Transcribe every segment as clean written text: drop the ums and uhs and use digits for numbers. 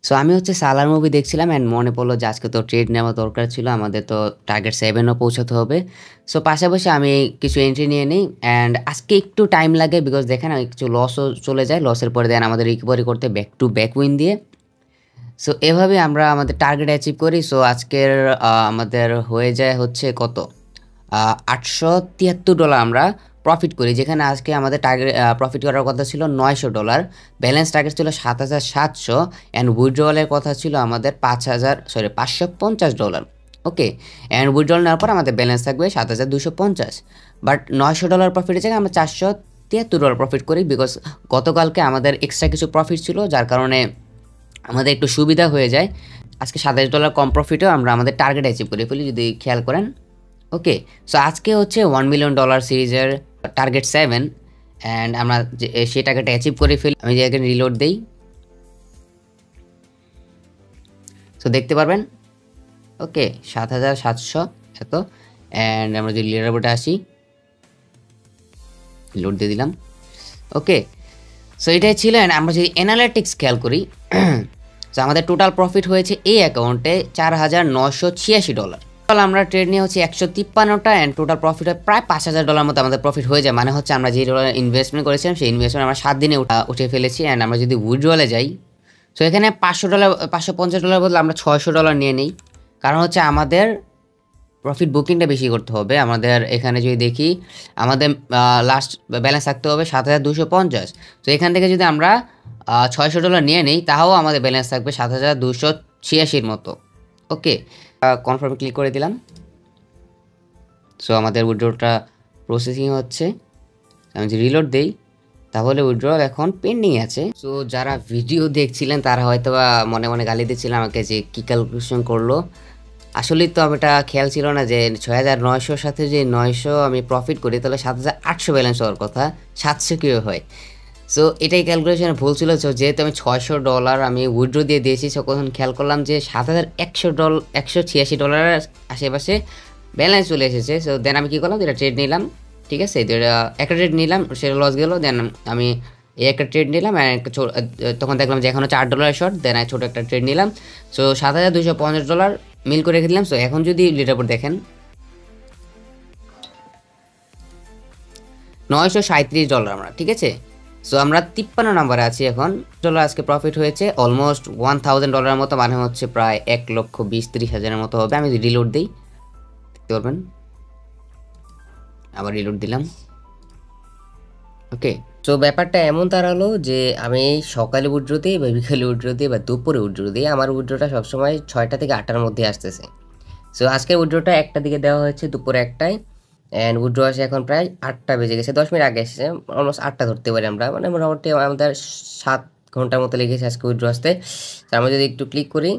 So আমি হচ্ছে সালার movie দেখছিলাম অ্যান্ড মনে পড়লো যে আজকে তো ট্রেড নেওয়া দরকার ছিল, আমাদের তো টার্গেট 7ও পৌঁছাতে হবে। সো পাশাপাশি আমি কিছু এন্ট্রি নিয়ে নিই অ্যান্ড আজকে একটু টাইম লাগে বিকজ দেখেন কিছু লসও চলে যায়, লসের পরে দেন আমাদের রিকভারি করতে ব্যাক টু ব্যাক উইন দিয়ে। সো এভাবে আমরা আমাদের টার্গেট অ্যাচিভ করি। সো আজকের আমাদের হয়ে যায় হচ্ছে কত, $873 আমরা প্রফিট করি, যেখানে আজকে আমাদের টার্গেট প্রফিট করার কথা ছিল $900, ব্যালেন্স টার্গেট ছিল 7,700 অ্যান্ড উইথড্রলের কথা ছিল আমাদের $550। ওকে, অ্যান্ড উইথড্রল নেওয়ার পর আমাদের ব্যালেন্স থাকবে 7,250, বাট $900 প্রফিটের জায়গায় আমরা $473 প্রফিট করি বিকজ গতকালকে আমাদের এক্সট্রা কিছু প্রফিট ছিল, যার কারণে আমাদের একটু সুবিধা হয়ে যায়। আজকে $27 কম প্রফিটেও আমরা আমাদের টার্গেট অ্যাচিভ করে ফেলি, যদি খেয়াল করেন। ওকে, সো আজকে হচ্ছে $1 মিলিয়ন সিরিজের টার্গেট 7 অ্যান্ড আমরা সেই টার্গেটটা অ্যাচিভ করে ফেলি। আমি যে এখানে রিলোড দেই, সো দেখতে পারবেন ওকে 7,700 এত। অ্যান্ড আমরা যদি লিডার বোর্ডে আসি, লোড দিয়ে দিলাম। ওকে, সো এটাই ছিল। অ্যান্ড আমরা যদি অ্যানালিটিক্স খেয়াল করি, সো আমাদের টোটাল প্রফিট হয়েছে এই অ্যাকাউন্টে $4,986। আমরা ট্রেড নিয়ে হচ্ছে 153টা অ্যান্ড টোটাল প্রফিট হয় প্রায় $5,000 মতো আমাদের প্রফিট হয়ে যায়। মানে হচ্ছে আমরা যে ডলার ইনভেস্টমেন্ট করেছিলাম সেই ইনভেস্টমেন্ট আমরা 7 দিনে উঠিয়ে ফেলেছি। অ্যান্ড আমরা যদি উইথড্রলে যাই, সো এখানে $500 $550 বদলে আমরা $600 নিয়ে নিই, কারণ হচ্ছে আমাদের প্রফিট বুকিংটা বেশি করতে হবে। আমাদের এখানে যদি দেখি আমাদের লাস্ট ব্যালেন্স থাকতে হবে 7,250। তো এখান থেকে যদি আমরা $600 নিয়ে নিই তাও আমাদের ব্যালেন্স থাকবে 7,286 মতো। ওকে, কনফার্ম ক্লিক করে দিলাম। সো আমাদের উইথড্রটা প্রসেসিং হচ্ছে। আমি যদি রিলোড দেই তাহলে উইথড্রল এখন পেন্ডিং আছে। সো যারা ভিডিও দেখছিলেন তারা হয়তো বা মনে মনে গালি দিচ্ছিলেন আমাকে যে কী ক্যালকুলেশন করলো। আসলেই তো এটা খেয়াল ছিল না যে 6,900 সাথে যে 900 আমি প্রফিট করি তাহলে 7,800 ব্যালেন্স হওয়ার কথা, 700 কীভাবে হয়। সো এটাই ক্যালকুলেশনে ভুল ছিল। সো যেহেতু আমি $600 আমি উইথড্র দিয়ে দিয়েছি, সো তখন খেয়াল করলাম যে $7,186 আশেপাশে ব্যালেন্স চলে এসেছে। সো দেন আমি কী করলাম, এটা ট্রেড নিলাম। ঠিক আছে, তো এটা একটা ট্রেড নিলাম, সেটা লস গেলো। দেন আমি এই একটা ট্রেড নিলাম, তখন দেখলাম যে এখনও $4 শর্ট। দেন ছোটো একটা ট্রেড নিলাম। সো $7,250 মিল করে রেখে দিলাম। সো এখন যদি লিডারবোর্ড দেখেন, $937 আমরা, ঠিক আছে। সো আমরা 53 নম্বরে আছি এখন। আজকে প্রফিট হয়েছে অলমোস্ট $1,000 মতো, মানে হচ্ছে প্রায় 1,20,30,000 মতো হবে। আমি রিলোড দিই, দেখতে পারবেন। আবার রিলোড দিলাম। ওকে, তো ব্যাপারটা এমন দাঁড়ালো যে আমি সকালে উইথড্র দিই বা বিকালে উইথড্র দিই বা দুপুরে উইথড্র দিই, আমার উইথড্রটা সবসময় 6টা থেকে 8টার মধ্যে আসতেছে। সো আজকের উইথড্রটা 1টা দিকে দেওয়া হয়েছে, দুপুরে 1টায়। অ্যান্ড উইথড্র আসে এখন প্রায় 8টা বেজে গেছে, 10 মিনিট আগে এসেছে। অলমোস্ট 8টা ধরতে পারি আমরা, মানে মোটামুটি আমাদের 7 ঘন্টার মতো লেগেছে আজকে উইথড্র আসতে। তো আমরা যদি একটু ক্লিক করি,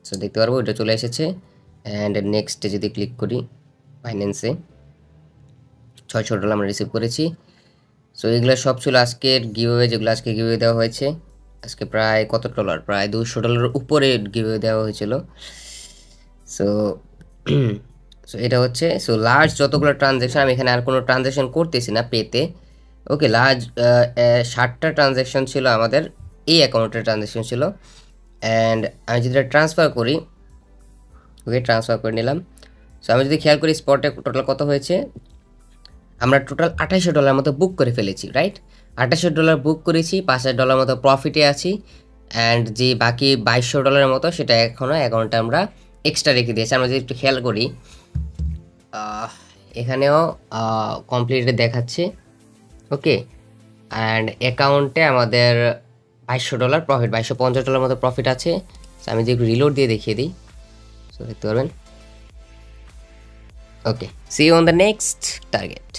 সো দেখতে পারবো উইথড্র চলে এসেছে। অ্যান্ড নেক্সটে যদি ক্লিক করি, ফাইন্যান্সে $600 আমরা রিসিভ করেছি। সো এগুলো সব ছিল আজকের গিভওয়ে, যেগুলো আজকে গিভওয়ে দেওয়া হয়েছে। আজকে প্রায় কত ডলার, প্রায় $200 উপরে গিভওয়ে দেওয়া হয়েছিল। সো সো এটা হচ্ছে সো লার্জ যতগুলো ট্রানজ্যাকশন, আমি এখানে আর কোনো ট্রানজ্যাকশন করতেছি না পেতে। ওকে, লার্জ 60টা ট্রানজ্যাকশন ছিল আমাদের, এই অ্যাকাউন্টের ট্রানজ্যাকশন ছিল। অ্যান্ড আমি যদি ট্রান্সফার করি, ওকে ট্রান্সফার করে নিলাম। সো আমি যদি খেয়াল করি স্পটে টোটাল কত হয়েছে, আমরা টোটাল $2,800 মতো বুক করে ফেলেছি, রাইট। $2,800 বুক করেছি, $5,000 মতো প্রফিটে আছি। অ্যান্ড যে বাকি $2,200 মতো সেটা এখনও অ্যাকাউন্টে আমরা এক্সট্রা রেখে দিয়েছি। আমরা যদি একটু খেয়াল করি, এখানেও কমপ্লিটে দেখাচ্ছে। ওকে, অ্যান্ড অ্যাকাউন্টে আমাদের $2,200 প্রফিট, $250 মতো প্রফিট আছে। আমি যদি একটু রিলোড দিয়ে দেখিয়ে দিই, সো দেখতে পারবেন। Okay, see you on the next target.